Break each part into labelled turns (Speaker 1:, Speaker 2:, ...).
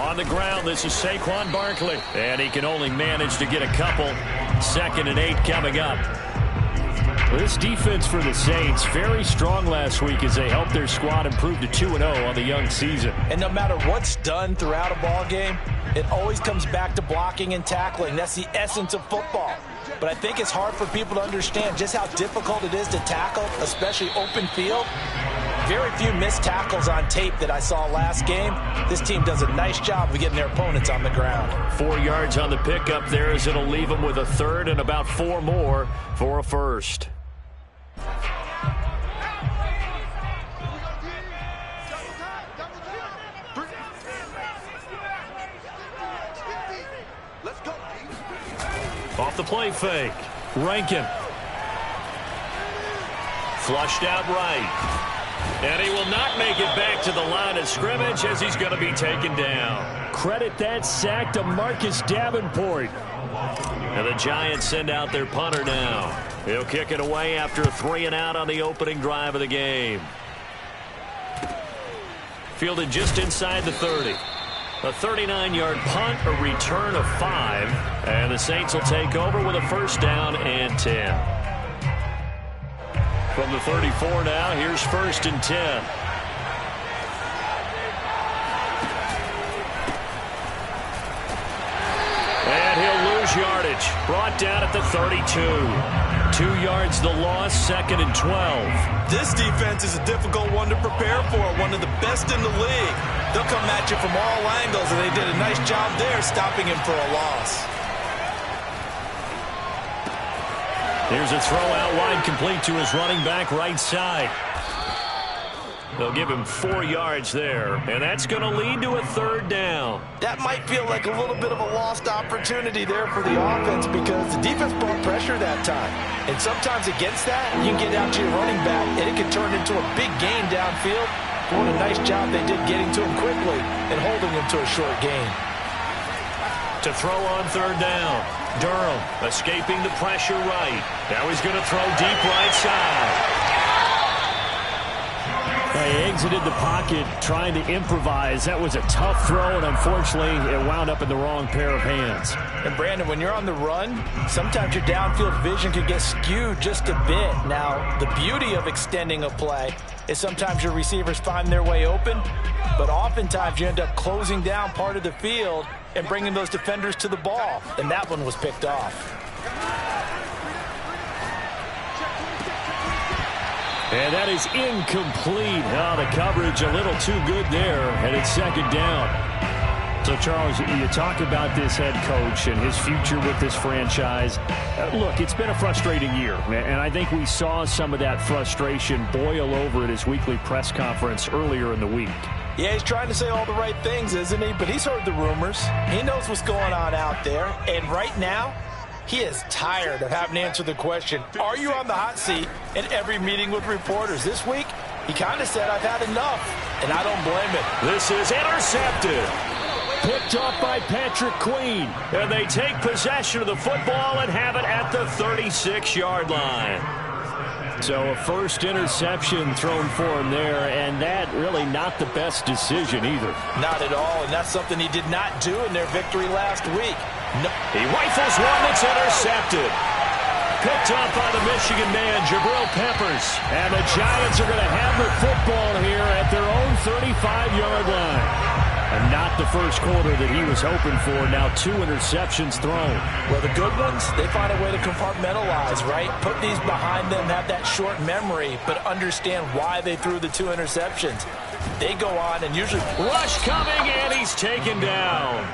Speaker 1: On the ground, this is Saquon Barkley. And he can only manage to get a couple. 2nd and 8 coming up. This defense for the Saints, very strong last week as they helped their squad improve to 2-0 on the young season.
Speaker 2: And no matter what's done throughout a ball game, it always comes back to blocking and tackling. That's the essence of football. But I think it's hard for people to understand just how difficult it is to tackle, especially open field. Very few missed tackles on tape that I saw last game. This team does a nice job of getting their opponents on the ground.
Speaker 1: 4 yards on the pickup there as it'll leave them with a 3rd and about 4 more for a 1st. Off the play fake. Rankin. Flushed out right. And he will not make it back to the line of scrimmage as he's going to be taken down. Credit that sack to Marcus Davenport. And the Giants send out their punter now. He'll kick it away after a 3 and out on the opening drive of the game. Fielded just inside the 30. A 39-yard punt, a return of 5. And the Saints will take over with a 1st down and 10. From the 34 now, here's 1st and 10. And he'll lose yardage. Brought down at the 32. 2 yards the loss, 2nd and 12.
Speaker 2: This defense is a difficult one to prepare for, one of the best in the league. They'll come at you from all angles, and they did a nice job there stopping him for a loss.
Speaker 1: Here's a throw out wide, complete to his running back right side. They'll give him 4 yards there, and that's going to lead to a 3rd down.
Speaker 2: That might feel like a little bit of a lost opportunity there for the offense because the defense brought pressure that time. And sometimes against that, you can get out to your running back, and it can turn into a big gain downfield. What a nice job they did getting to him quickly and holding him to a short gain.
Speaker 1: To throw on 3rd down. Durham escaping the pressure right. Now he's going to throw deep right side.
Speaker 3: He exited the pocket trying to improvise. That was a tough throw, and unfortunately, it wound up in the wrong pair of hands.
Speaker 2: And, Brandon, when you're on the run, sometimes your downfield vision can get skewed just a bit. Now, the beauty of extending a play is sometimes your receivers find their way open, but oftentimes you end up closing down part of the field and bringing those defenders to the ball, and that one was picked off.
Speaker 3: And that is incomplete. Oh, the coverage a little too good there, and it's 2nd down. So, Charles, you talk about this head coach and his future with this franchise. Look, it's been a frustrating year, and I think we saw some of that frustration boil over at his weekly press conference earlier in the week.
Speaker 2: Yeah, he's trying to say all the right things, isn't he? But he's heard the rumors. He knows what's going on out there. And right now, he is tired of having to answer the question, are you on the hot seat in every meeting with reporters? This week, he kind of said, I've had enough. And I don't blame him.
Speaker 1: This is intercepted. Picked off by Patrick Queen. And they take possession of the football and have it at the 36-yard line.
Speaker 3: So a first interception thrown for him there, and that really not the best decision either.
Speaker 2: Not at all, and that's something he did not do in their victory last week.
Speaker 1: No. He rifles one that's intercepted. Picked up by the Michigan man, Jabril Peppers. And the Giants are going to have the football here at their own 35-yard line. And not the first quarter that he was hoping for. Now 2 interceptions thrown.
Speaker 2: Well, the good ones, they find a way to compartmentalize, right? Put these behind them, have that short memory, but understand why they threw the 2 interceptions. They go on and usually...
Speaker 1: Rush coming, and he's taken down.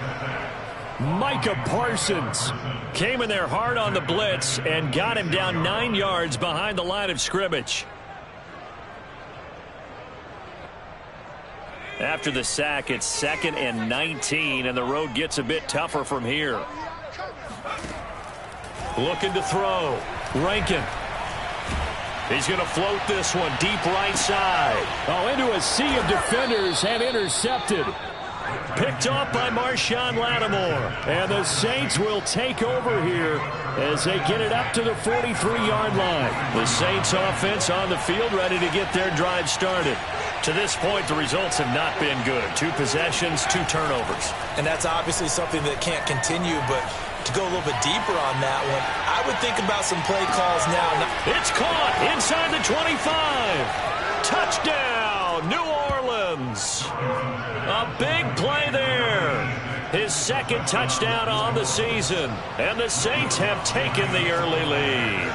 Speaker 3: Micah Parsons
Speaker 1: came in there hard on the blitz and got him down 9 yards behind the line of scrimmage. After the sack, it's 2nd and 19, and the road gets a bit tougher from here. Looking to throw. Rankin. He's going to float this one deep right side.
Speaker 3: Oh, into a sea of defenders and intercepted.
Speaker 1: Picked off by Marshawn Lattimore.
Speaker 3: And the Saints will take over here as they get it up to the 43-yard line.
Speaker 1: The Saints offense on the field ready to get their drive started. To this point, the results have not been good. 2 possessions, 2 turnovers.
Speaker 2: And that's obviously something that can't continue, but to go a little bit deeper on that one, I would think about some play calls now.
Speaker 1: It's caught inside the 25. Touchdown, New Orleans. A big play there. His 2nd touchdown on the season. And the Saints have taken the early lead.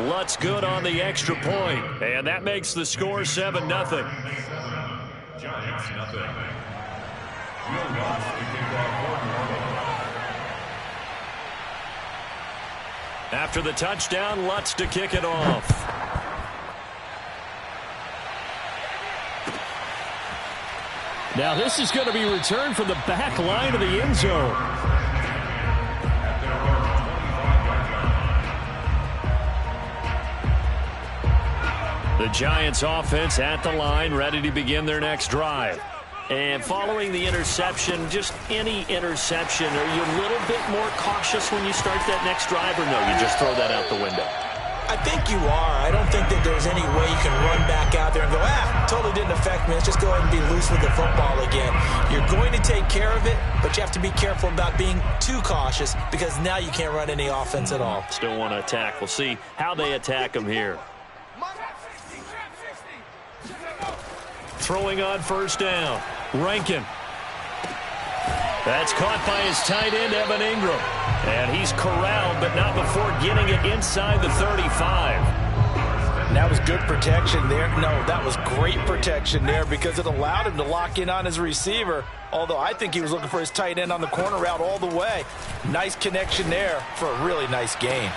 Speaker 1: Lutz good on the extra point, and that makes the score 7-0.
Speaker 4: Giants, nothing.
Speaker 1: After the touchdown, Lutz to kick it off.
Speaker 3: Now this is going to be returned from the back line of the end zone.
Speaker 1: The Giants offense at the line, ready to begin their next drive. And following the interception, just any interception, are you a little bit more cautious when you start that next drive, or no, you just throw that out the window?
Speaker 2: I think you are. I don't think that there's any way you can run back out there and go, totally didn't affect me. Let's just go ahead and be loose with the football again. You're going to take care of it, but you have to be careful about being too cautious because now you can't run any offense at all.
Speaker 1: Still want to attack. We'll see how they attack them here. Throwing on first down. Rankin. That's caught by his tight end, Evan Ingram. And he's corralled, but not before getting it inside the 35.
Speaker 2: And that was good protection there. No, that was great protection there because it allowed him to lock in on his receiver, although I think he was looking for his tight end on the corner route all the way. Nice connection there for a really nice gain.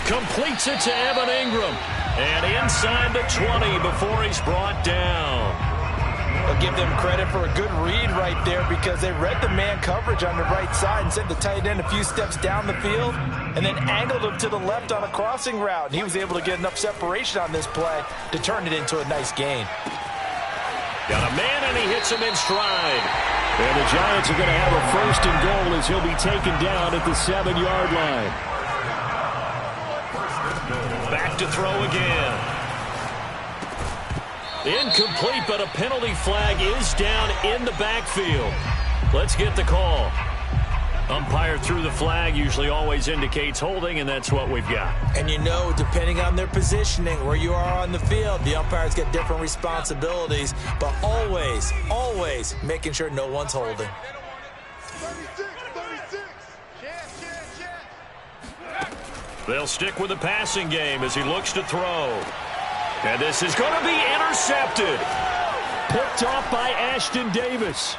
Speaker 1: Completes it to Evan Ingram. And inside the 20 before he's brought down.
Speaker 2: I'll give them credit for a good read right there because they read the man coverage on the right side and sent the tight end a few steps down the field and then angled him to the left on a crossing route. And he was able to get enough separation on this play to turn it into a nice gain.
Speaker 1: Got a man and he hits him in stride.
Speaker 3: And the Giants are going to have a 1st and goal as he'll be taken down at the 7-yard line.
Speaker 1: Back to throw again. Incomplete, but a penalty flag is down in the backfield. Let's get the call. Umpire threw the flag, usually always indicates holding, and that's what we've got.
Speaker 2: And you know, depending on their positioning, where you are on the field, the umpires get different responsibilities, but always, always making sure no one's holding.
Speaker 4: 36.
Speaker 1: They'll stick with the passing game as he looks to throw. And this is going to be intercepted.
Speaker 3: Picked off by Ashton Davis.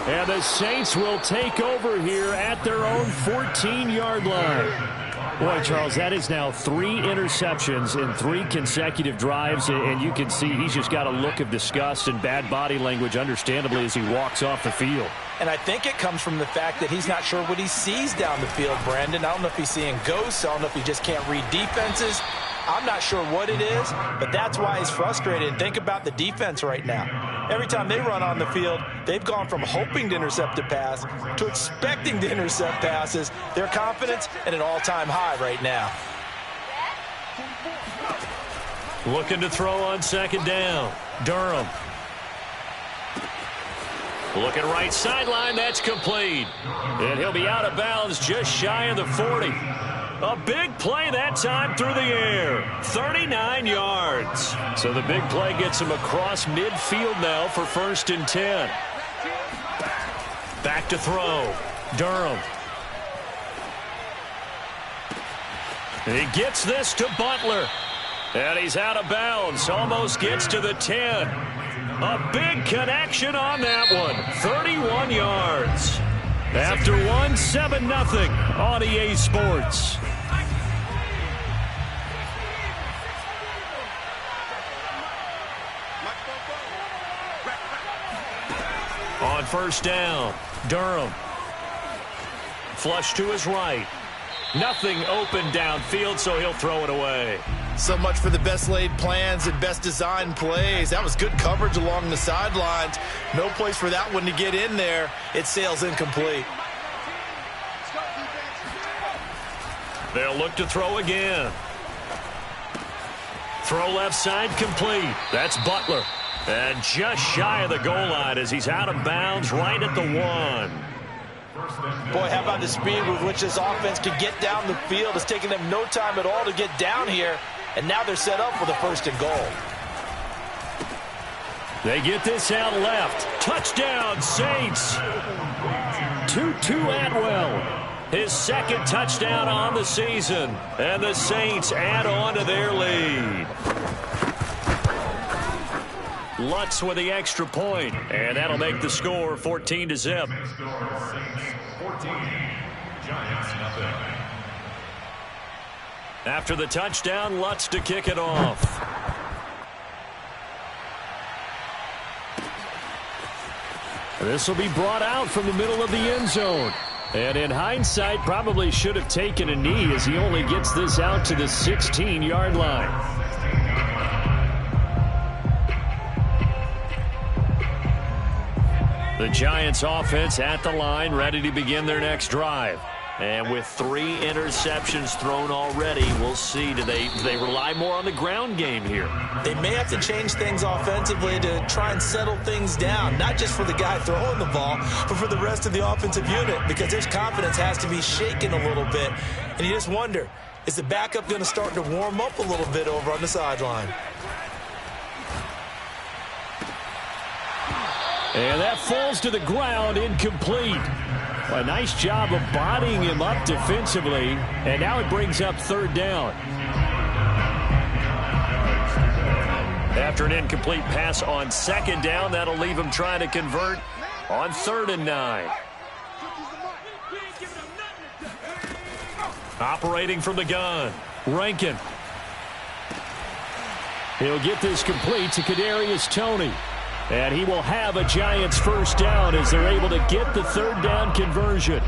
Speaker 3: And the Saints will take over here at their own 14-yard line. Boy, Charles, that is now 3 interceptions in 3 consecutive drives, and you can see he's just got a look of disgust and bad body language, understandably, as he walks off the field.
Speaker 2: And I think it comes from the fact that he's not sure what he sees down the field, Brandon. I don't know if he's seeing ghosts. I don't know if he just can't read defenses. I'm not sure what it is, but that's why he's frustrated. And think about the defense right now. Every time they run on the field, they've gone from hoping to intercept a pass to expecting to intercept passes. Their confidence at an all-time high right now.
Speaker 1: Looking to throw on 2nd down. Durham. Looking right sideline, that's complete. And he'll be out of bounds just shy of the 40. A big play that time through the air. 39 yards. So the big play gets him across midfield now for 1st and 10. Back to throw. Durham. He gets this to Butler. And he's out of bounds. Almost gets to the 10. A big connection on that one. 31 yards. After 7-0 on EA Sports. On 1st down, Durham. Flush to his right. Nothing open downfield, so he'll throw it away.
Speaker 2: So much for the best laid plans and best designed plays. That was good coverage along the sidelines. No place for that one to get in there. It sails incomplete.
Speaker 1: They'll look to throw again. Throw left side complete. That's Butler. And just shy of the goal line as he's out of bounds right at the 1.
Speaker 2: Boy, how about the speed with which this offense can get down the field? It's taking them no time at all to get down here. And now they're set up for the 1st and goal.
Speaker 1: They get this out left. Touchdown, Saints. Tutu Atwell. His 2nd touchdown on the season. And the Saints add on to their lead. Lutz with the extra point. And that'll make the score 14-0. After the touchdown, Lutz to kick it off. This will be brought out from the middle of the end zone. And in hindsight, probably should have taken a knee as he only gets this out to the 16-yard line. The Giants offense at the line, ready to begin their next drive. And with 3 interceptions thrown already, we'll see. Do they rely more on the ground game here?
Speaker 2: They may have to change things offensively to try and settle things down, not just for the guy throwing the ball, but for the rest of the offensive unit, because their confidence has to be shaken a little bit. And you just wonder, is the backup going to start to warm up a little bit over on the sideline?
Speaker 1: And that falls to the ground, incomplete. A nice job of bodying him up defensively, and now it brings up 3rd down. After an incomplete pass on 2nd down, that'll leave him trying to convert on 3rd and 9. Operating from the gun, Rankin. He'll get this complete to Kadarius Toney. And he will have a Giants 1st down as they're able to get the 3rd down conversion.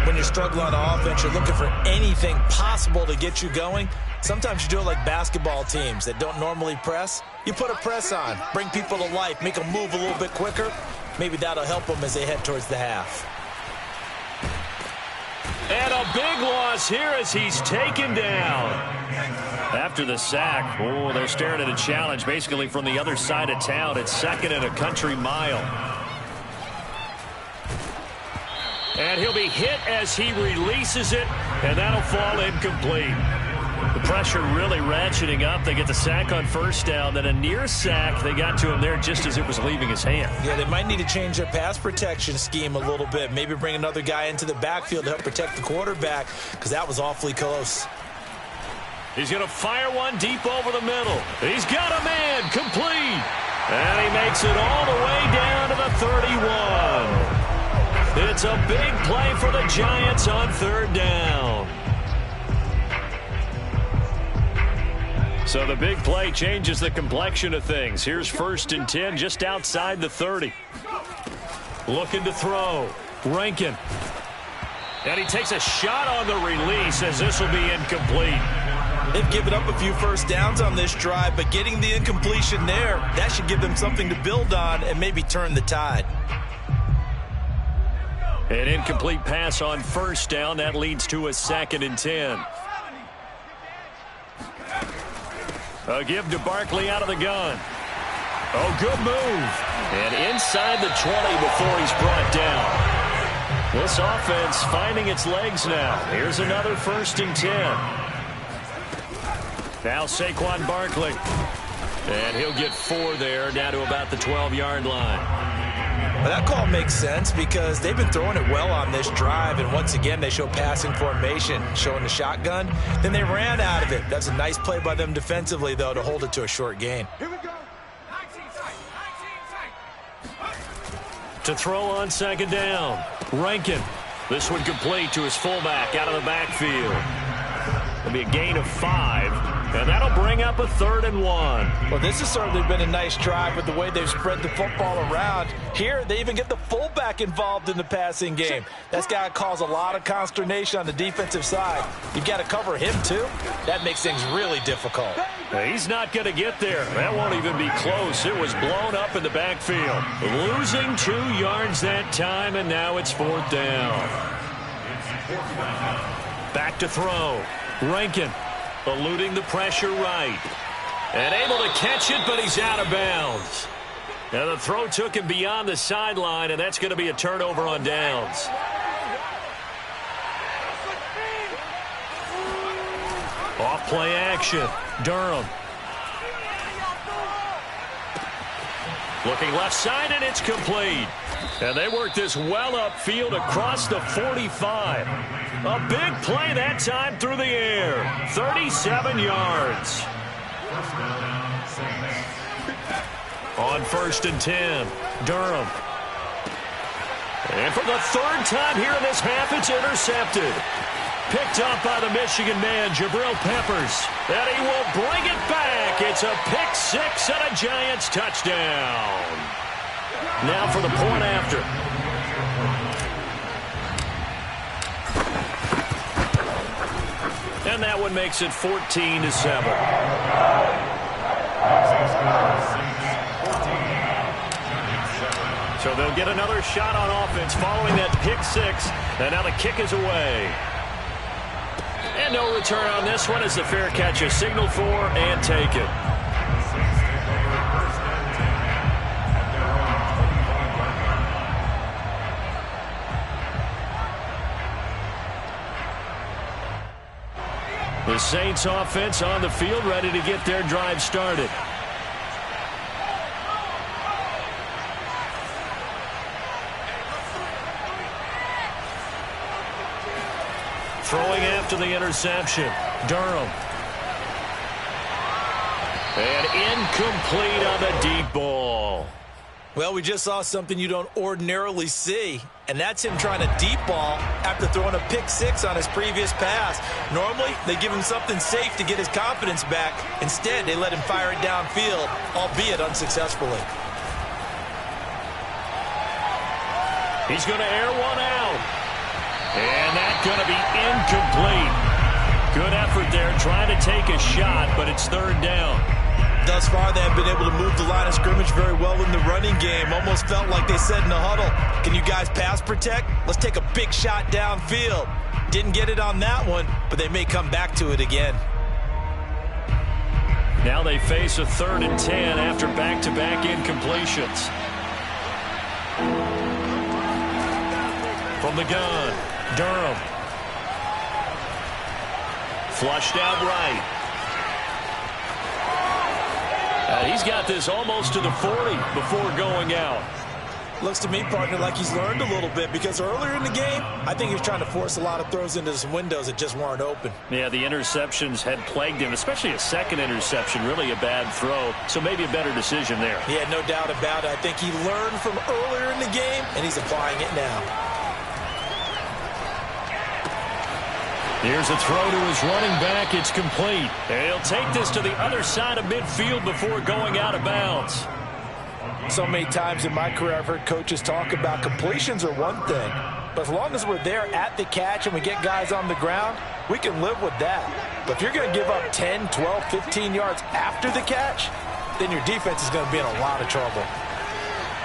Speaker 2: When you're struggling on offense, you're looking for anything possible to get you going. Sometimes you do it like basketball teams that don't normally press. You put a press on, bring people to life, make them move a little bit quicker. Maybe that'll help them as they head towards the half.
Speaker 1: And a big loss here as he's taken down. After the sack, they're staring at a challenge basically from the other side of town. It's 2nd and a country mile. And he'll be hit as he releases it, and that'll fall incomplete. The pressure really ratcheting up. They get the sack on 1st down, then a near sack. They got to him there just as it was leaving his hand.
Speaker 2: Yeah, they might need to change their pass protection scheme a little bit. Maybe bring another guy into the backfield to help protect the quarterback, because that was awfully close.
Speaker 1: He's going to fire one deep over the middle. He's got a man, complete. And he makes it all the way down to the 31. It's a big play for the Giants on 3rd down. So the big play changes the complexion of things. Here's 1st and 10 just outside the 30. Looking to throw. Rankin. And he takes a shot on the release as this will be incomplete.
Speaker 2: They've given up a few 1st downs on this drive, but getting the incompletion there, that should give them something to build on and maybe turn the tide.
Speaker 1: An incomplete pass on 1st down. That leads to a 2nd and 10. A give to Barkley out of the gun. Oh, good move. And inside the 20 before he's brought down. This offense finding its legs now. Here's another 1st and 10. Now Saquon Barkley. And he'll get 4 there, down to about the 12-yard line.
Speaker 2: Well, that call makes sense because they've been throwing it well on this drive, and once again they show passing formation, showing the shotgun. Then they ran out of it. That's a nice play by them defensively, though, to hold it to a short gain.
Speaker 1: To throw on 2nd down, Rankin. This one complete to his fullback out of the backfield. It'll be a gain of 5. And that'll bring up a 3rd and 1.
Speaker 2: Well, this has certainly been a nice drive with the way they've spread the football around. Here, they even get the fullback involved in the passing game. That's got to cause a lot of consternation on the defensive side. You've got to cover him, too. That makes things really difficult.
Speaker 1: He's not going to get there. That won't even be close. It was blown up in the backfield. Losing 2 yards that time, and now it's 4th down. Back to throw. Rankin. Eluding the pressure right. And able to catch it, but he's out of bounds. Now the throw took him beyond the sideline, and that's going to be a turnover on downs. Off play action. Durham. Looking left side, and it's complete. And they work this well upfield across the 45. A big play that time through the air. 37 yards. On 1st and 10, Durham. And for the 3rd time here in this half, it's intercepted. Picked up by the Michigan man, Jabril Peppers. And he will bring it back. It's a pick 6 and a Giants touchdown. Now for the point after. And that one makes it 14-7. So they'll get another shot on offense following that pick 6. And now the kick is away. And no return on this one as the fair catch is signaled for and taken. The Saints offense on the field ready to get their drive started. Throwing after the interception, Durham. And incomplete on the deep ball.
Speaker 2: Well, we just saw something you don't ordinarily see, and that's him trying to deep ball after throwing a pick 6 on his previous pass. Normally, they give him something safe to get his confidence back. Instead, they let him fire it downfield, albeit unsuccessfully.
Speaker 1: He's going to air one out. And that's going to be incomplete. Good effort there trying to take a shot, but it's 3rd down.
Speaker 2: Thus far, they have been able to move the line of scrimmage very well in the running game. Almost felt like they said in the huddle, can you guys pass protect? Let's take a big shot downfield. Didn't get it on that one, but they may come back to it again.
Speaker 1: Now they face a 3rd and 10 after back-to-back incompletions. From the gun, Durham. Flushed out right. He's got this almost to the 40 before going out.
Speaker 2: Looks to me, partner, like he's learned a little bit because earlier in the game, I think he was trying to force a lot of throws into some windows that just weren't open.
Speaker 1: Yeah, the interceptions had plagued him, especially a second interception, really a bad throw. So maybe a better decision there.
Speaker 2: Yeah, no doubt about it. I think he learned from earlier in the game, and he's applying it now.
Speaker 1: Here's a throw to his running back. It's complete. And he'll take this to the other side of midfield before going out of bounds.
Speaker 2: So many times in my career, I've heard coaches talk about completions are one thing. But as long as we're there at the catch and we get guys on the ground, we can live with that. But if you're going to give up 10, 12, 15 yards after the catch, then your defense is going to be in a lot of trouble.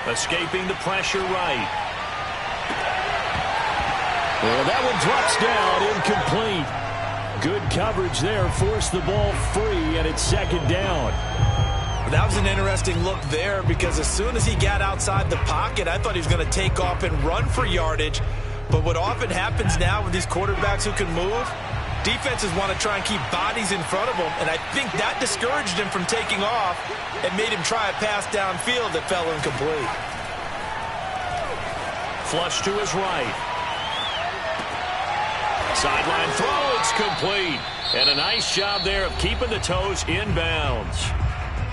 Speaker 1: Escaping the pressure right. Well, that one drops down, incomplete. Good coverage there, forced the ball free, and it's 2nd down.
Speaker 2: That was an interesting look there because as soon as he got outside the pocket, I thought he was going to take off and run for yardage. But what often happens now with these quarterbacks who can move, defenses want to try and keep bodies in front of them, and I think that discouraged him from taking off and made him try a pass downfield that fell incomplete.
Speaker 1: Flush to his right. Sideline throw, it's complete. And a nice job there of keeping the toes inbounds.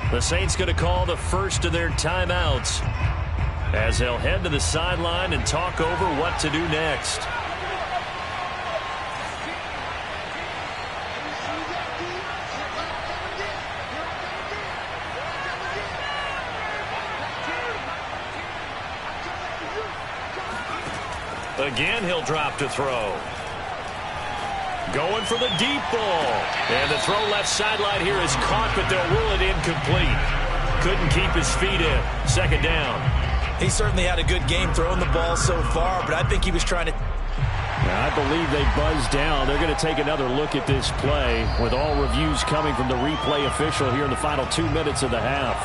Speaker 1: The Saints going to call the first of their timeouts as they'll head to the sideline and talk over what to do next. Again, he'll drop to throw. Going for the deep ball. And the throw left sideline here is caught, but they'll rule it incomplete. Couldn't keep his feet in. 2nd down.
Speaker 2: He certainly had a good game throwing the ball so far, but I think he was trying to...
Speaker 3: I believe they buzzed down. They're going to take another look at this play with all reviews coming from the replay official here in the final 2 minutes of the half.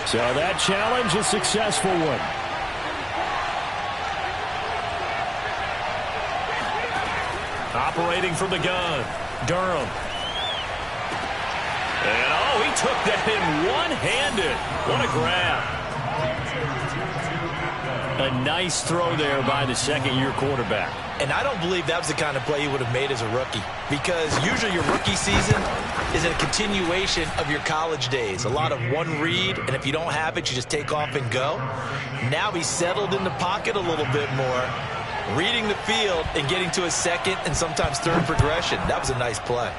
Speaker 3: So that challenge is a successful one.
Speaker 1: Operating from the gun, Durham. And, oh, he took that in one-handed. What a grab. A nice throw there by the second-year quarterback.
Speaker 2: And I don't believe that was the kind of play he would have made as a rookie, because usually your rookie season is a continuation of your college days. A lot of one read, and if you don't have it, you just take off and go. Now he's settled in the pocket a little bit more, reading the field and getting to a second and sometimes third progression. That was a nice play.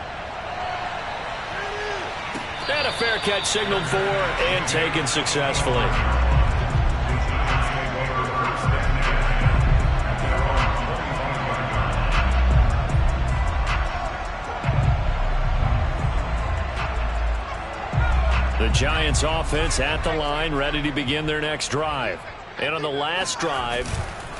Speaker 1: And a fair catch signaled for and taken successfully. The Giants offense at the line, ready to begin their next drive. And on the last drive,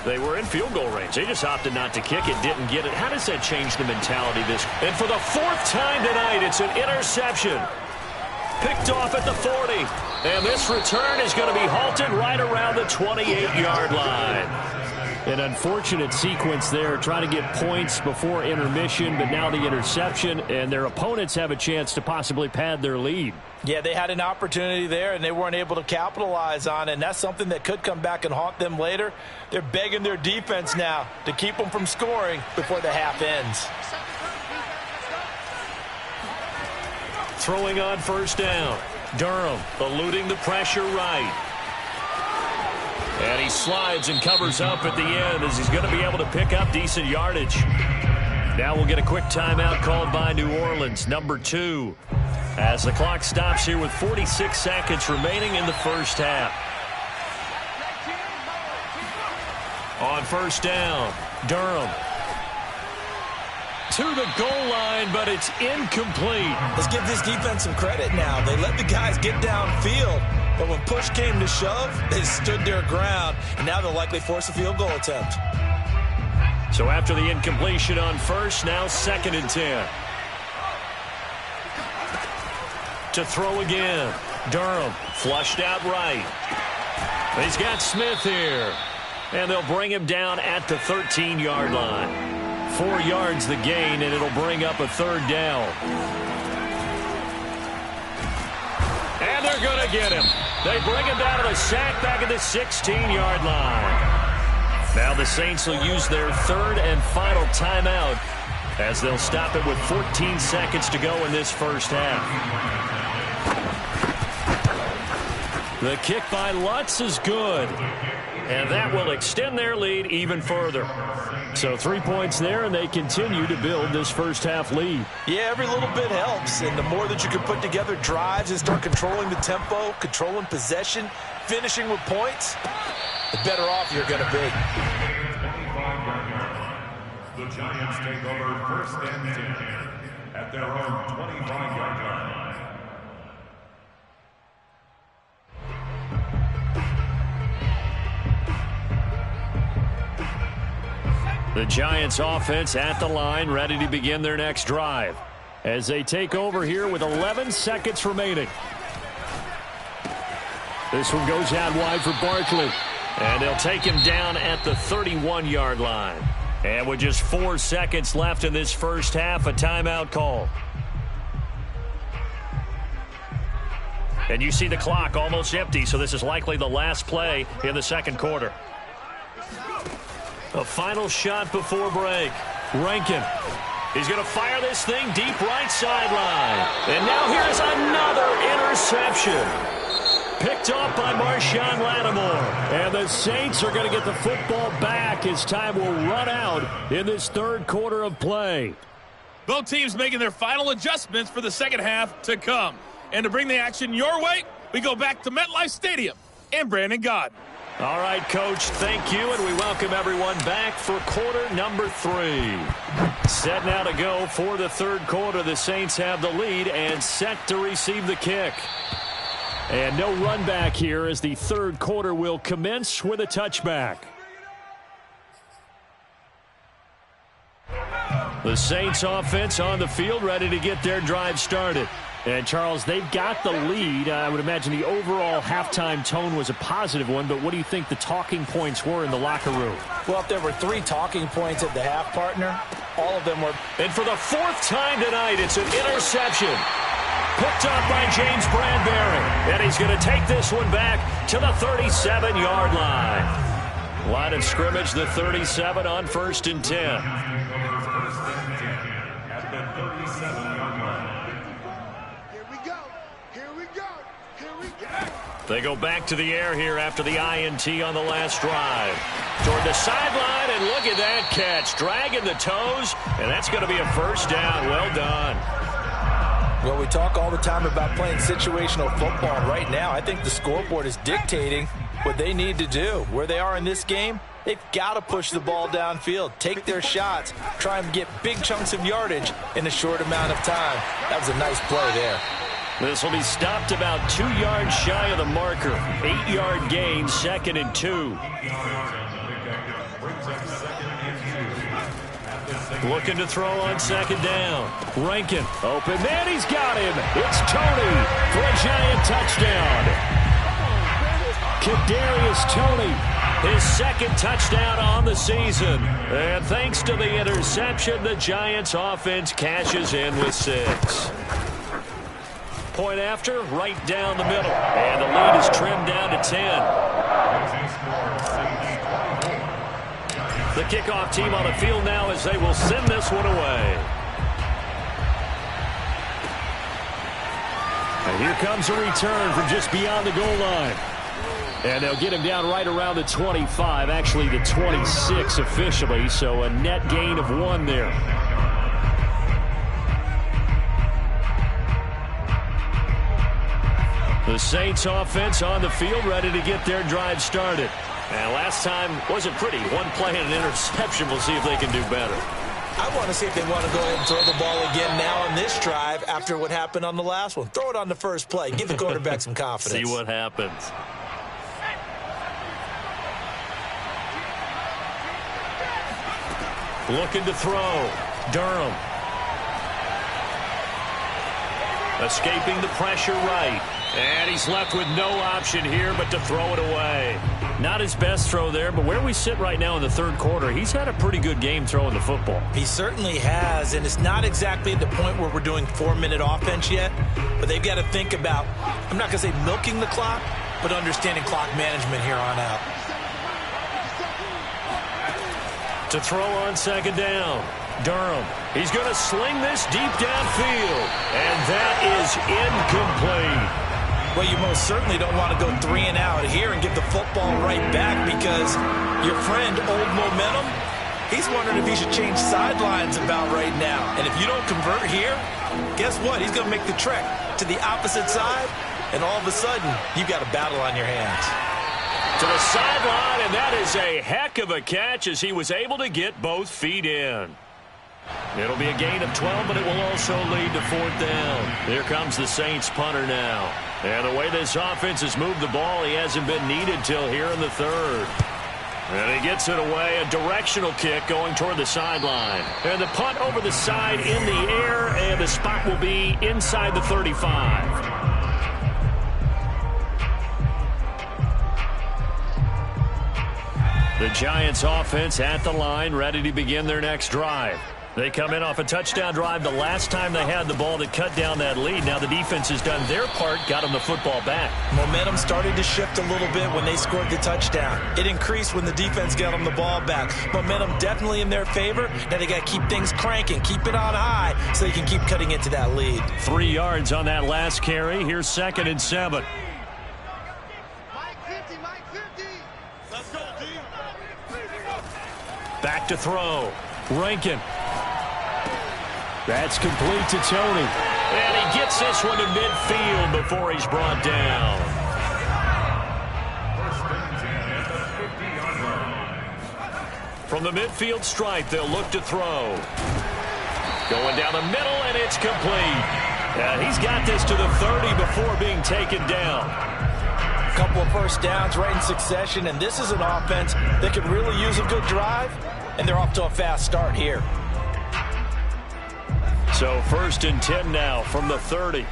Speaker 1: they were in field goal range. They just opted not to kick it, didn't get it. How does that change the mentality this? And for the fourth time tonight, it's an interception. Picked off at the 40. And this return is going to be halted right around the 28-yard line.
Speaker 3: An unfortunate sequence there, trying to get points before intermission, but now the interception, and their opponents have a chance to possibly pad their lead.
Speaker 2: Yeah, they had an opportunity there, and they weren't able to capitalize on it, and that's something that could come back and haunt them later. They're begging their defense now to keep them from scoring before the half ends.
Speaker 1: Throwing on first down. Durham eluding the pressure right. And he slides and covers up at the end as he's going to be able to pick up decent yardage. Now we'll get a quick timeout called by New Orleans, number 2. As the clock stops here with 46 seconds remaining in the first half. On first down, Durham. To the goal line, but it's incomplete.
Speaker 2: Let's give this defense some credit now. They let the guys get downfield, but when push came to shove, they stood their ground, and now they'll likely force a field goal attempt.
Speaker 1: So after the incompletion on first, now 2nd and 10. To throw again. Durham flushed out right. He's got Smith here. And they'll bring him down at the 13-yard line. 4 yards the gain, and it'll bring up a third down. And they're going to get him. They bring him down to the sack back at the 16-yard line. Now the Saints will use their third and final timeout as they'll stop it with 14 seconds to go in this first half. The kick by Lutz is good. And that will extend their lead even further. So 3 points there, and they continue to build this first half lead.
Speaker 2: Yeah, every little bit helps. And the more that you can put together drives and start controlling the tempo, controlling possession, finishing with points, the better off you're going to be.
Speaker 4: The Giants take over first and 10 at their own 25-yard line.
Speaker 1: The Giants offense at the line, ready to begin their next drive as they take over here with 11 seconds remaining. This one goes out wide for Barkley, and they'll take him down at the 31-yard line. And with just 4 seconds left in this first half, a timeout call. And you see the clock almost empty, so this is likely the last play in the second quarter. A final shot before break. Rankin. He's going to fire this thing deep right sideline. And now here's another interception. Picked off by Marshawn Lattimore. And the Saints are going to get the football back as time will run out in this third quarter of play.
Speaker 5: Both teams making their final adjustments for the second half to come. And to bring the action your way, we go back to MetLife Stadium and Brandon Gaudin.
Speaker 1: All right, Coach, thank you, and we welcome everyone back for quarter number 3. Set now to go for the third quarter. The Saints have the lead and set to receive the kick.
Speaker 3: And no run back here as the third quarter will commence with a touchback. The Saints offense on the field ready to get their drive started. And, Charles, they've got the lead. I would imagine the overall halftime tone was a positive one, but what do you think the talking points were in the locker room?
Speaker 2: Well, if there were 3 talking points at the half, partner, all of them were.
Speaker 1: And for the 4th time tonight, it's an interception. Picked up by James Bradbury. And he's going to take this one back to the 37-yard line. Line of scrimmage, the 37 on 1st and 10. They go back to the air here after the INT on the last drive. Toward the sideline, and look at that catch. Dragging the toes, and that's going to be a first down. Well done.
Speaker 2: Well, we talk all the time about playing situational football. Right now, I think the scoreboard is dictating what they need to do. Where they are in this game, they've got to push the ball downfield, take their shots, try and get big chunks of yardage in a short amount of time. That was a nice play there.
Speaker 1: This will be stopped about 2 yards shy of the marker. 8-yard gain, 2nd and 2. Looking to throw on 2nd down. Rankin open, and he's got him. It's Toney for a Giant touchdown. Kadarius Toney, his 2nd touchdown on the season. And thanks to the interception, the Giants offense cashes in with 6. Point after, right down the middle. And the lead is trimmed down to 10. The kickoff team on the field now as they will send this one away. And here comes a return from just beyond the goal line. And they'll get him down right around the 25, actually the 26 officially, so a net gain of 1 there. The Saints offense on the field ready to get their drive started. And last time wasn't pretty. 1 play and an interception. We'll see if they can do better.
Speaker 2: I want to see if they want to go ahead and throw the ball again now on this drive after what happened on the last one. Throw it on the first play. Give the quarterback some confidence.
Speaker 1: See what happens. Looking to throw. Durham. Escaping the pressure right. And he's left with no option here but to throw it away. Not his best throw there, but where we sit right now in the third quarter, he's had a pretty good game throwing the football.
Speaker 2: He certainly has, and it's not exactly at the point where we're doing 4-minute offense yet, but they've got to think about, I'm not going to say milking the clock, but understanding clock management here on out.
Speaker 1: To throw on 2nd down. Durham. He's going to sling this deep downfield, and that is incomplete.
Speaker 2: Well, you most certainly don't want to go 3 and out here and give the football right back because your friend, Old Momentum, he's wondering if he should change sidelines about right now. And if you don't convert here, guess what? He's going to make the trek to the opposite side, and all of a sudden, you've got a battle on your hands.
Speaker 1: To the sideline, and that is a heck of a catch as he was able to get both feet in. It'll be a gain of 12, but it will also lead to 4th down. Here comes the Saints punter now. And the way this offense has moved the ball, he hasn't been needed till here in the 3rd. And he gets it away, a directional kick going toward the sideline. And the punt over the side in the air, and the spot will be inside the 35. The Giants offense at the line, ready to begin their next drive. They come in off a touchdown drive the last time they had the ball that cut down that lead. Now the defense has done their part, got them the football back.
Speaker 2: Momentum started to shift a little bit when they scored the touchdown. It increased when the defense got them the ball back. Momentum definitely in their favor. Now they got to keep things cranking, keep it on high so they can keep cutting into that lead.
Speaker 1: 3 yards on that last carry. Here's 2nd and 7. Back to throw. Rankin. That's complete to Toney. And he gets this one to midfield before he's brought down. From the midfield stripe, they'll look to throw. Going down the middle, and it's complete. And he's got this to the 30 before being taken down.
Speaker 2: A couple of first downs right in succession, and this is an offense that could really use a good drive, and they're off to a fast start here.
Speaker 1: So 1st and 10 now from the 30.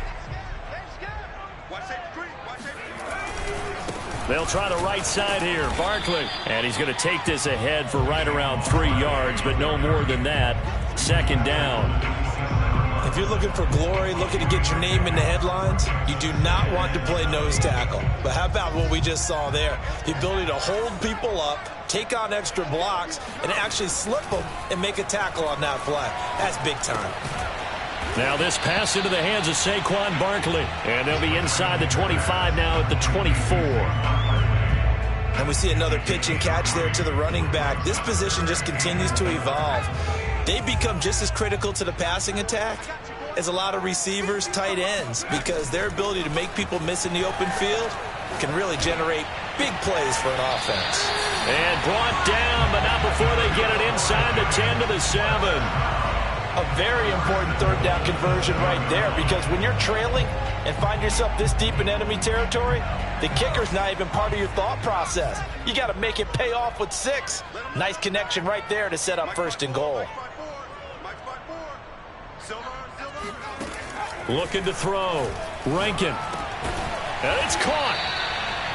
Speaker 1: They'll try the right side here. Barkley. And he's going to take this ahead for right around 3 yards, but no more than that. 2nd down.
Speaker 2: If you're looking for glory, looking to get your name in the headlines, you do not want to play nose tackle. But how about what we just saw there? The ability to hold people up, take on extra blocks, and actually slip them and make a tackle on that play. That's big time.
Speaker 1: Now this pass into the hands of Saquon Barkley. And they'll be inside the 25 now at the 24.
Speaker 2: And we see another pitch and catch there to the running back. This position just continues to evolve. They become just as critical to the passing attack as a lot of receivers, tight ends, because their ability to make people miss in the open field can really generate big plays for an offense.
Speaker 1: And brought down, but not before they get it inside the 10 to the 7.
Speaker 2: A very important 3rd down conversion right there, because when you're trailing and find yourself this deep in enemy territory, the kicker's not even part of your thought process. You got to make it pay off with 6. Nice connection right there to set up 1st and goal.
Speaker 1: Looking to throw. Rankin. And it's caught.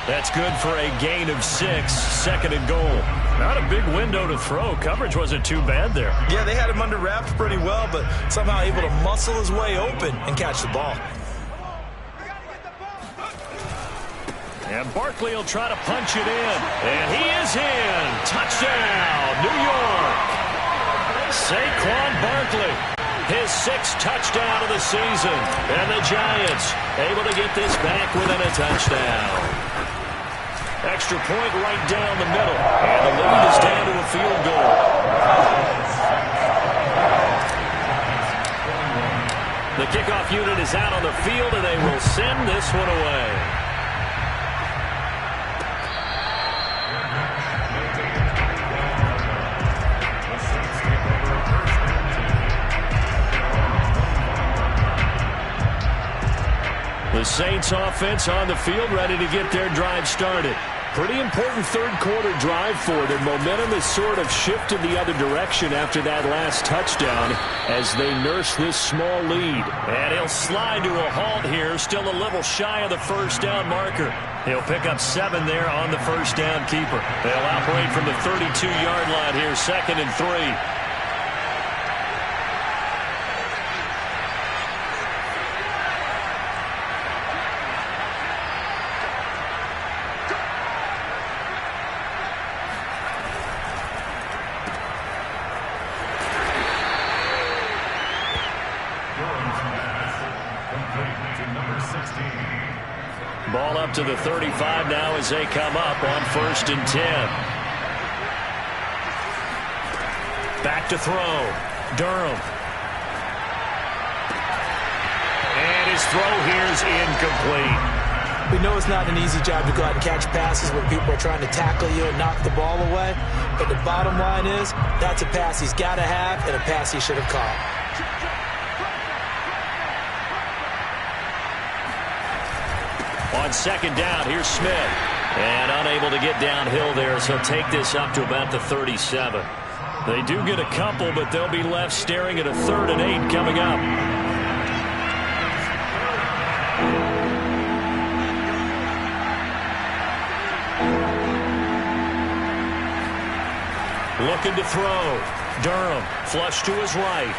Speaker 1: That's good for a gain of 6. 2nd and goal. Not a big window to throw. Coverage wasn't too bad there.
Speaker 2: Yeah, they had him under wraps pretty well, but somehow able to muscle his way open and catch the ball.
Speaker 1: And Barkley will try to punch it in. And he is in. Touchdown, New York. Saquon Barkley. His 6th touchdown of the season. And the Giants able to get this back within a touchdown. Extra point right down the middle. And the lead is down to a field goal. The kickoff unit is out on the field, and they will send this one away. The Saints offense on the field, ready to get their drive started. Pretty important 3rd quarter drive for them. Momentum has sort of shifted the other direction after that last touchdown as they nurse this small lead. And he'll slide to a halt here, still a little shy of the 1st down marker. He'll pick up 7 there on the 1st down keeper. They'll operate from the 32-yard line here, 2nd and 3. Ball up to the 35 now as they come up on 1st and 10. Back to throw. Durham. And his throw here is incomplete.
Speaker 2: We know it's not an easy job to go out and catch passes when people are trying to tackle you and knock the ball away. But the bottom line is, that's a pass he's got to have and a pass he should have caught.
Speaker 1: On 2nd down, here's Smith. And unable to get downhill there, so he'll take this up to about the 37. They do get a couple, but they'll be left staring at a 3rd and 8 coming up. Looking to throw. Durham, flush to his right.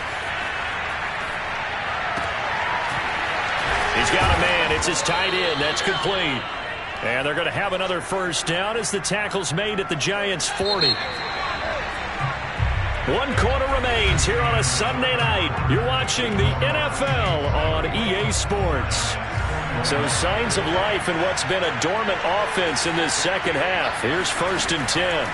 Speaker 1: He's got a man. It's his tight end. That's complete. And they're going to have another 1st down as the tackle's made at the Giants' 40. 1 quarter remains here on a Sunday night. You're watching the NFL on EA Sports. So signs of life in what's been a dormant offense in this 2nd half. Here's 1st and 10.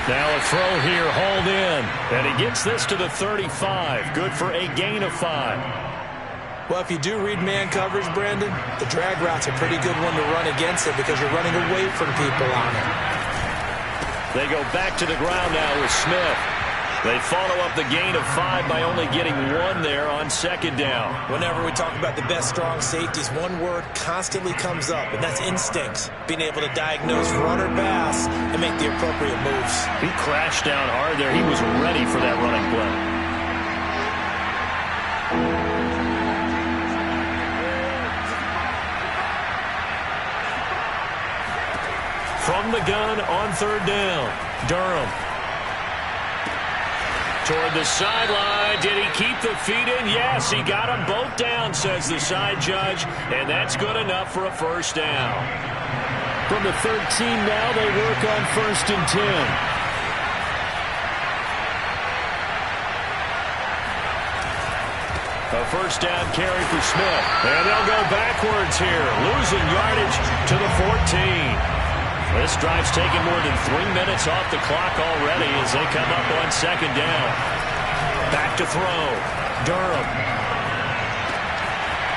Speaker 1: Now a throw here, hauled in. And he gets this to the 35. Good for a gain of 5.
Speaker 2: Well, if you do read man coverage, Brandon, the drag route's a pretty good one to run against it because you're running away from people on it.
Speaker 1: They go back to the ground now with Smith. They follow up the gain of 5 by only getting 1 there on second down.
Speaker 2: Whenever we talk about the best strong safeties, one word constantly comes up, and that's instincts. Being able to diagnose run or pass and make the appropriate moves.
Speaker 3: He crashed down hard there. He was ready for that running play.
Speaker 1: From the gun on third down, Durham. Toward the sideline. Did he keep the feet in? Yes, he got them both down, says the side judge, and that's good enough for a first down.
Speaker 3: From the 13 now, they work on 1st and 10.
Speaker 1: A first down carry for Smith. And they'll go backwards here, losing yardage to the 14. This drive's taken more than 3 minutes off the clock already as they come up on second down. Back to throw. Durham.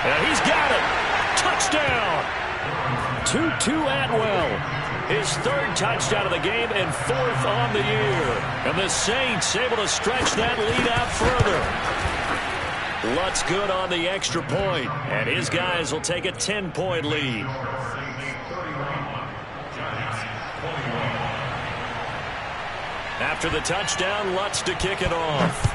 Speaker 1: And he's got it. Touchdown.
Speaker 3: Tutu Atwell.
Speaker 1: His 3rd touchdown of the game and 4th on the year. And the Saints able to stretch that lead out further. Lutz good on the extra point, and his guys will take a 10-point lead. After the touchdown, Lutz to kick it off.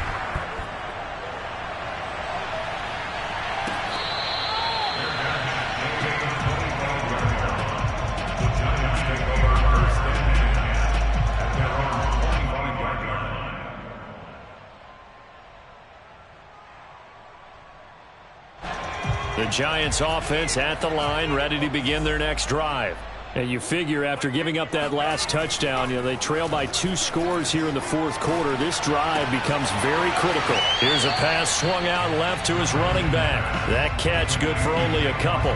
Speaker 1: The Giants offense at the line, ready to begin their next drive.
Speaker 3: And you figure after giving up that last touchdown, they trail by 2 scores here in the 4th quarter. This drive becomes very critical.
Speaker 1: Here's a pass swung out left to his running back. That catch good for only a couple.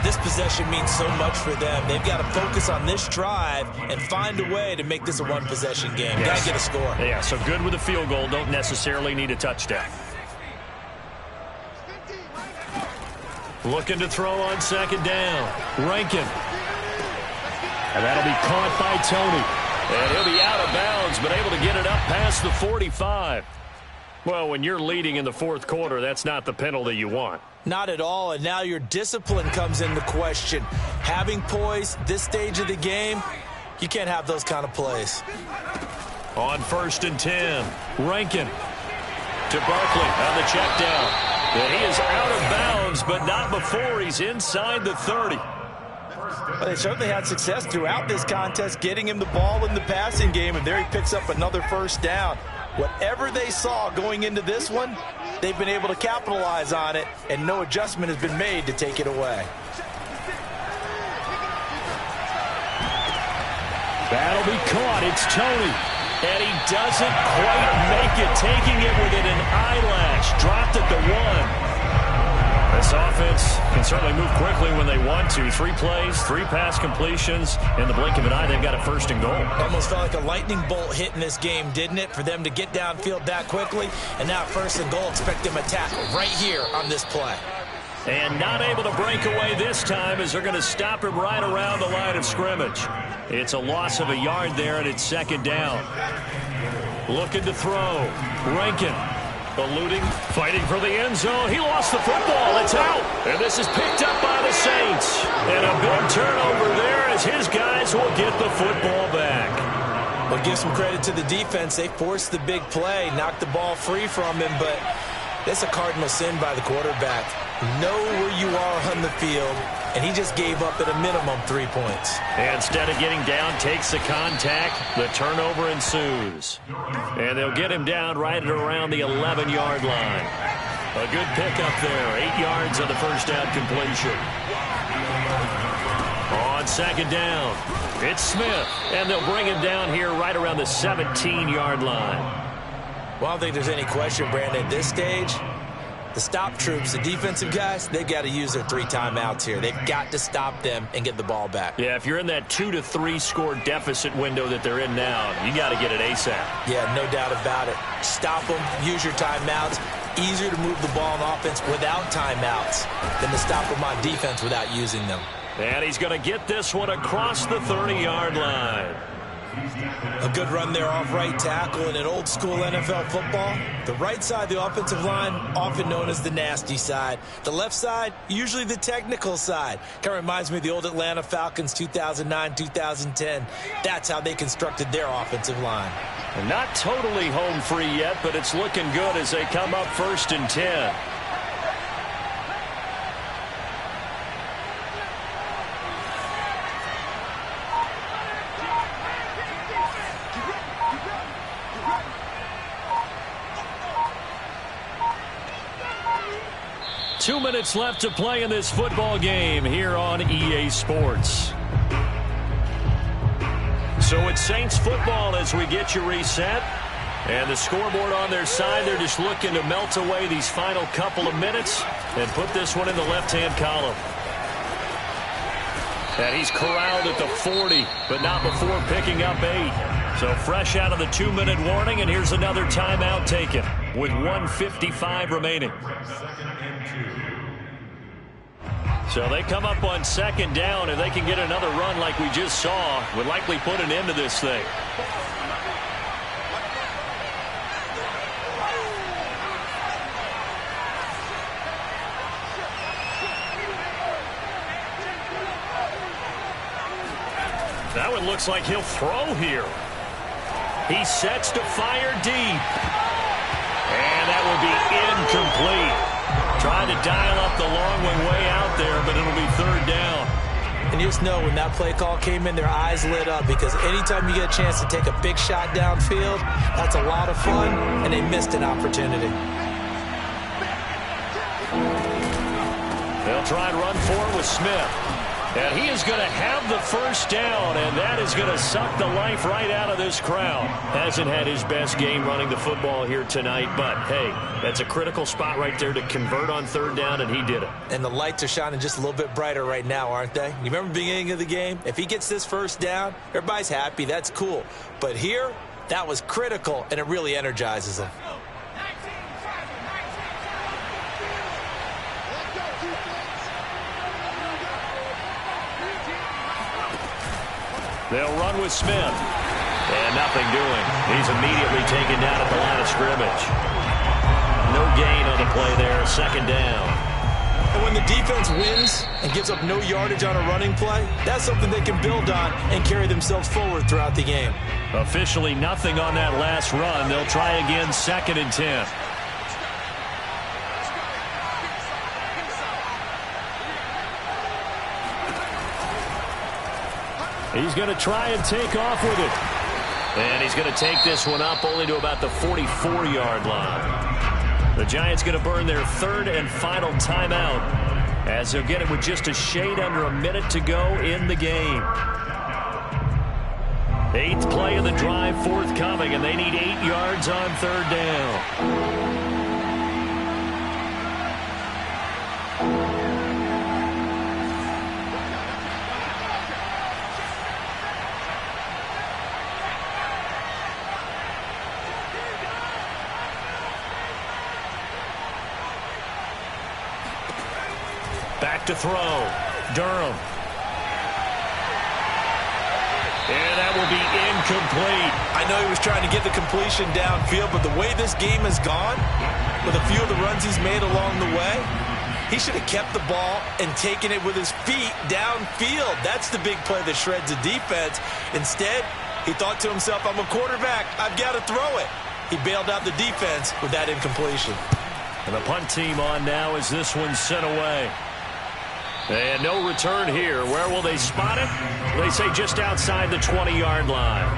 Speaker 2: This possession means so much for them. They've got to focus on this drive and find a way to make this a one-possession game.
Speaker 1: Yes.
Speaker 2: Got to get a score.
Speaker 1: Yeah, so good with a field goal. Don't necessarily need a touchdown. Looking to throw on second down. Rankin.
Speaker 3: And that'll be caught by Tony.
Speaker 1: And he'll be out of bounds, but able to get it up past the 45. Well, when you're leading in the 4th quarter, that's not the penalty you want.
Speaker 2: Not at all, and now your discipline comes into question. Having poise this stage of the game, you can't have those kind of plays.
Speaker 1: On 1st and 10, Rankin to Barkley on the check down. And he is out of bounds, but not before he's inside the 30.
Speaker 2: Well, they certainly had success throughout this contest, getting him the ball in the passing game, and there he picks up another first down. Whatever they saw going into this one, they've been able to capitalize on it, and no adjustment has been made to take it away.
Speaker 3: That'll be caught. It's Tony.
Speaker 1: And he doesn't quite make it, taking it within an eyelash. Dropped at the 1. This offense can certainly move quickly when they want to. 3 plays, 3 pass completions. In the blink of an eye, they've got a 1st and goal.
Speaker 2: Almost felt like a lightning bolt hit in this game, didn't it? For them to get downfield that quickly. And now 1st and goal, expect them to tackle right here on this play.
Speaker 1: And not able to break away this time as they're going to stop him right around the line of scrimmage. It's a loss of a yard there, and it's second down. Looking to throw. Rankin. Eluding, fighting for the end zone. He lost the football. It's out. And this is picked up by the Saints. And a big turnover there as his guys will get the football back.
Speaker 2: Well, give some credit to the defense. They forced the big play, knocked the ball free from him, but that's a cardinal sin by the quarterback. Know where you are on the field, and he just gave up at a minimum 3 points.
Speaker 1: And instead of getting down, takes the contact. The turnover ensues. And they'll get him down right at around the 11-yard line. A good pickup there. 8 yards on the first down completion. On second down, it's Smith. And they'll bring him down here right around the 17-yard line.
Speaker 2: Well, I don't think there's any question, Brandon, at this stage. The stop troops, the defensive guys, they've got to use their 3 timeouts here. They've got to stop them and get the ball back.
Speaker 1: Yeah, if you're in that 2 to 3 score deficit window that they're in now, you got to get it ASAP.
Speaker 2: Yeah, no doubt about it. Stop them, use your timeouts. Easier to move the ball on offense without timeouts than to stop them on defense without using them.
Speaker 1: And he's going to get this one across the 30-yard line.
Speaker 2: A good run there off right tackle in an old school NFL football. The right side of the offensive line, often known as the nasty side. The left side, usually the technical side. Kind of reminds me of the old Atlanta Falcons 2009-2010. That's how they constructed their offensive line.
Speaker 1: And not totally home free yet, but it's looking good as they come up 1st and 10. Two minutes left to play in this football game here on EA Sports. So it's Saints football as we get you reset. And the scoreboard on their side, they're just looking to melt away these final couple of minutes and put this one in the left-hand column. And he's corralled at the 40, but not before picking up 8. So fresh out of the 2-minute warning, and here's another timeout taken with 1:55 remaining. So they come up on 2nd down, and they can get another run like we just saw. Would likely put an end to this thing. That one looks like he'll throw here. He sets to fire deep. And that will be incomplete. Trying to dial up the long one way out there, but it'll be 3rd down.
Speaker 2: And you just know when that play call came in, their eyes lit up, because anytime you get a chance to take a big shot downfield, that's a lot of fun, and they missed an opportunity.
Speaker 1: They'll try and run forward with Smith. And he is going to have the 1st down, and that is going to suck the life right out of this crowd. Hasn't had his best game running the football here tonight, but, hey, that's a critical spot right there to convert on 3rd down, and he did it.
Speaker 2: And the lights are shining just a little bit brighter right now, aren't they? You remember the beginning of the game? If he gets this 1st down, everybody's happy. That's cool. But here, that was critical, and it really energizes him.
Speaker 1: They'll run with Smith. And nothing doing. He's immediately taken down at the line of scrimmage. No gain on the play there. 2nd down.
Speaker 2: And when the defense wins and gives up no yardage on a running play, that's something they can build on and carry themselves forward throughout the game.
Speaker 1: Officially nothing on that last run. They'll try again 2nd and 10. He's going to try and take off with it. And he's going to take this one up only to about the 44-yard line. The Giants going to burn their 3rd and final timeout as they'll get it with just a shade under a minute to go in the game. 8th play of the drive forthcoming, and they need 8 yards on 3rd down. Back to throw. Durham. And that will be incomplete.
Speaker 2: I know he was trying to get the completion downfield, but the way this game has gone, with a few of the runs he's made along the way, he should have kept the ball and taken it with his feet downfield. That's the big play that shreds the defense. Instead, he thought to himself, I'm a quarterback. I've got to throw it. He bailed out the defense with that incompletion.
Speaker 1: And the punt team on now as this one's sent away. And no return here. Where will they spot it? They say just outside the 20-yard line.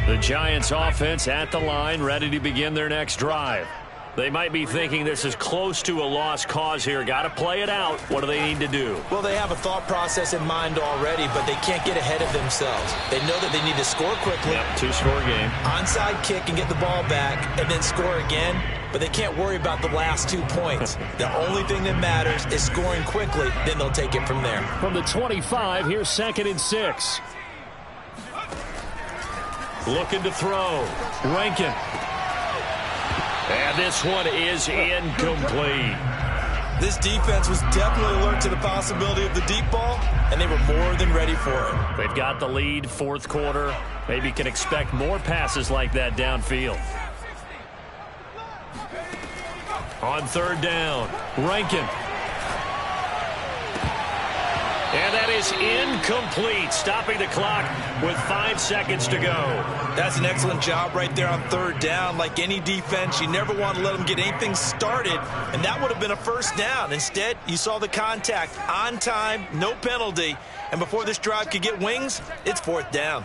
Speaker 1: The Giants offense at the line, ready to begin their next drive. They might be thinking this is close to a lost cause here. Got to play it out. What do they need to do?
Speaker 2: Well, they have a thought process in mind already, but they can't get ahead of themselves. They know that they need to score quickly.
Speaker 1: Yep, 2-score game.
Speaker 2: Onside kick and get the ball back and then score again, but they can't worry about the last 2 points. The only thing that matters is scoring quickly, then they'll take it from there.
Speaker 1: From the 25, here's 2nd and 6. Looking to throw. Rankin. And this one is incomplete.
Speaker 2: This defense was definitely alert to the possibility of the deep ball, and they were more than ready for it.
Speaker 1: They've got the lead, fourth quarter. Maybe can expect more passes like that downfield. On third down, Rankin. And that is incomplete, stopping the clock with 5 seconds to go.
Speaker 2: That's an excellent job right there on third down. Like any defense, you never want to let them get anything started, and that would have been a first down. Instead, you saw the contact on time, no penalty, and before this drive could get wings, it's fourth down.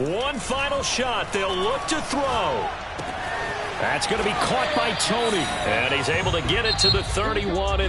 Speaker 1: One final shot. They'll look to throw. That's going to be caught by Tony. And he's able to get it to the 31.